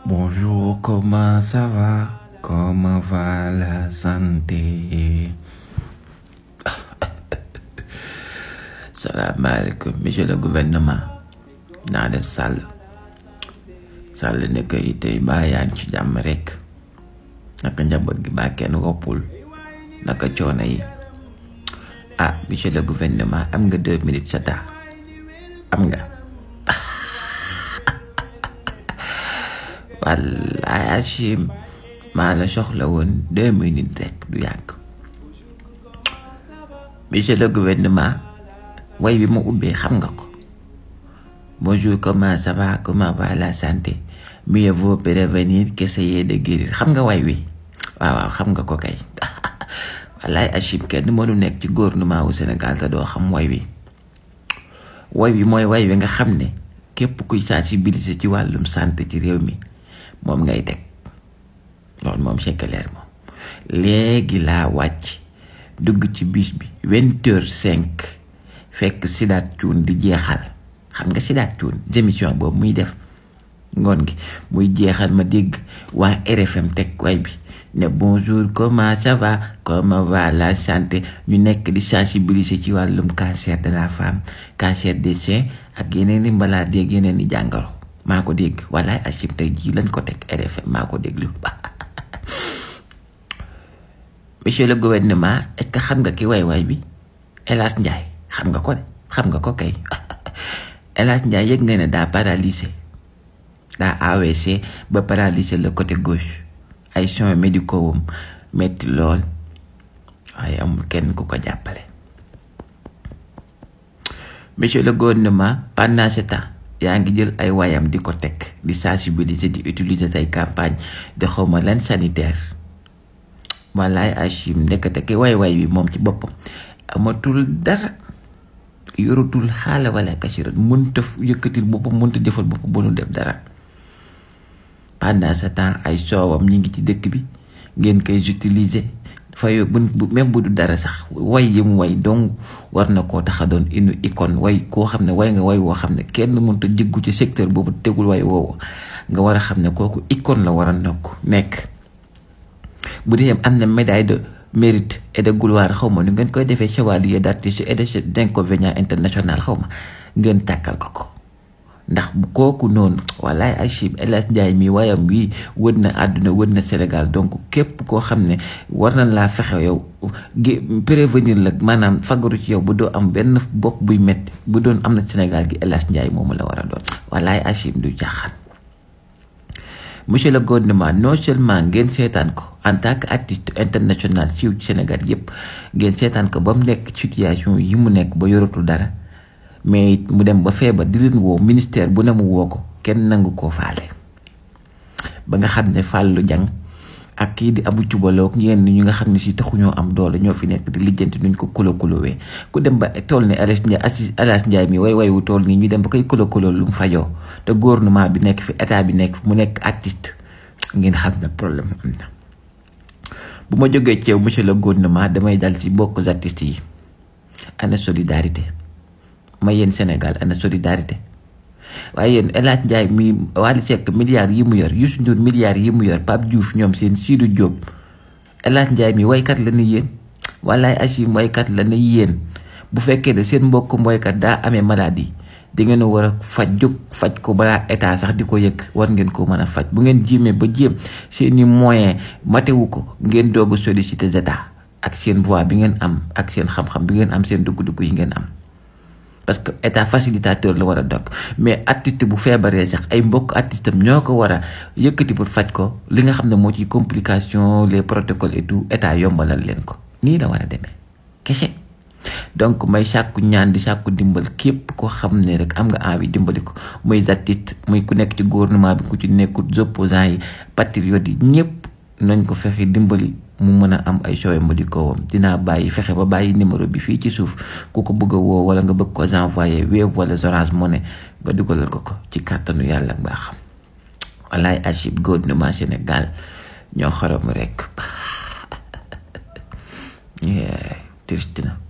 Bonjour, comment ça va? Comment va la santé? Salaamaaleykum, monsieur le gouvernement. naa def Sall ne ko tey mbaa yaa ngi ci jàmm rek naka njaboot gi baa kenn woppul naka coono yi. Monsieur le gouvernement, am nga 2 minutes sa taa am nga. Wallaay Achim maa la soxla woon 2 minutes rek du yàgg. Monsieur le gouvernement, way bi mu ubbee xam nga ko. Bonjour, comment ça va, comment va la santé, mieux vaut prévenir qu'essayer de guérir. Xam nga way wi waaw xam nga ko kay. Wallaay Achim kenn mënu nekk ci gouvernement wu Sénégal te doo xam way wi mooy way wi nga xam ne képp kuy sensibiliser ci wàllum santé ci réew mi moom ngay teg. loolu moom c'est clair moom. léegi laa wàcc dugg ci bis bi 20h05 fekk Sidaat Thioune di jeexal. xam nga Sidaat Thioune émission boobu muy def ngoon gi muy jeexal ma dégg waa RFM teg way bi ne bonjour, comment ça va, comment va la santé, ñu nekk di sensibiliser ci wàllum cancer de la femme, cancer des seins ak yeneen i maladie ak yeneen i jàngoro. maa ko dégg walaay Achim tey jii lañ ko teg RFM maa ko déglu. Monsieur le gouvernement, est-ce que xam nga ki way bi El Hadj Ndiaye xam nga ko de xam nga ko kay. El Hadj Ndiaye yëg nga ne daa paralysé daa AVC ba paralysé le côté gauche. ay soins médicaux wam metti lool waaye amul kenn ku ko jàppale. Monsieur le gouvernement, pendant ce temps yaa ngi jël ay wayam di ko teg di sensibiliser di utiliser say campagne de xawma lan sanitaire. Wallaay Achim ndekete ki way bi moom ci boppam amatul dara yorutul xaala wala kasirat mënta yëkkatil boppam mënta jëfal boppam bu nu def dara. Pendant ce temps ay soowam ñi ngi ci dëkk bi ngeen koy utiliser fay même bu du dara sax way yi mu way donc war na koo tax a doon une icône way koo xam ne way nga way woo xam ne kenn mënut a jéggu ci secteur boobu tegul way woowu nga war a xam ne kooku icône la war a nekk. bu dee am na médaille de mérite et de gloire xaw ma nu ngeen koy defee chevalier d'artiste et d'inconvénient international xaw ma ngeen tàkkal ko. ndax bu kooku noonu wallaay Achim El Hadj Ndiaye mi wayam wi wër na àdduna wër na Sénégal donc képp koo xam ne war na laa fexe yow prévenir la maanaam fagaru ci yow bu doo am benn bopp buy metti bu doon am na Sénégal gi El Hadj Ndiaye moomu la war a doon wallaay Achim du jaaxal. Monsieur le gouvernement, non seulement ngeen seetaan ko en tant que artiste international ci Sénégal yëpp ngeen seetaan ko ba mu nekk situation yi mu nekk ba yoratul dara. mais mu dem ba feebar di leen woo ministère bu ne mu woo ko kenn nangu koo faale ba nga xam ne Fallou Dieng ak kii di Abou Thioubaloog ñenn ñu nga xam ne si taxuñoo am doole ñoo fi nekk di lijjanti nuñ ko kulowee ku dem ba tool ne El Hadj Ndiaye mi way wu tool nii ñu dem ba koy kulo lu mu fajoo te gouvernement bi nekk fi état bi nekk mu nekk artiste ngeen xam ne problème am na. bu ma jógee ci yow monsieur le gouvernement damay dal ci bokk artistes yi ana solidarité. ma yéen Sénégal ana solidarité waaye yéen El Hadj Ndiaye mi Wally Seck milliards yi mu yor Youssou Ndour milliards yi mu yor Pape Diouf ñoom seen Sidy Diop El Hadj Ndiaye mi waykat la ne yéen wallaay Achim waykat la ne yéen bu fekkee ne seen mbokk waykat daa amee maladie di ngeen war a faj ko balaa état sax di ko yëg war ngeen ko mën a faj bu ngeen jéemee ba jéem seeni moyen matewu ko ngeen doog a solliciter état ak seen voix bi ngeen am ak seen xam-xam bi ngeen am seen dugg-dugg yi ngeen am. parce que état facilitateur la war a dog mais artiste bu feebaree sax ay mbokk artiste am ñoo ko war a yëkkati pour faj ko li nga xam ne moo ci complication les protocoles et tout état yombalal leen ko nii la war a demee kese. donc may sàkku ñaan di sàkku dimbal képp koo xam ne rek am nga envie dimbali ko muy artiste muy ku nekk ci gouvernement bi ku ci nekkut opposants yi patriotes yi ñëpp nañ ko fexe dimbali mu mën a am ay soins médicaux wam dinaa fexe ba bàyyi numéro bi fii ci suuf ku ko bëgg a woo wala nga bëgg ko envoyé Wave wala Orange Money nga dugalal ko ci kàttanu yàlla ak baaxam. wallaay Achim gouvernement Sénégal ñoo xorom rek triste na.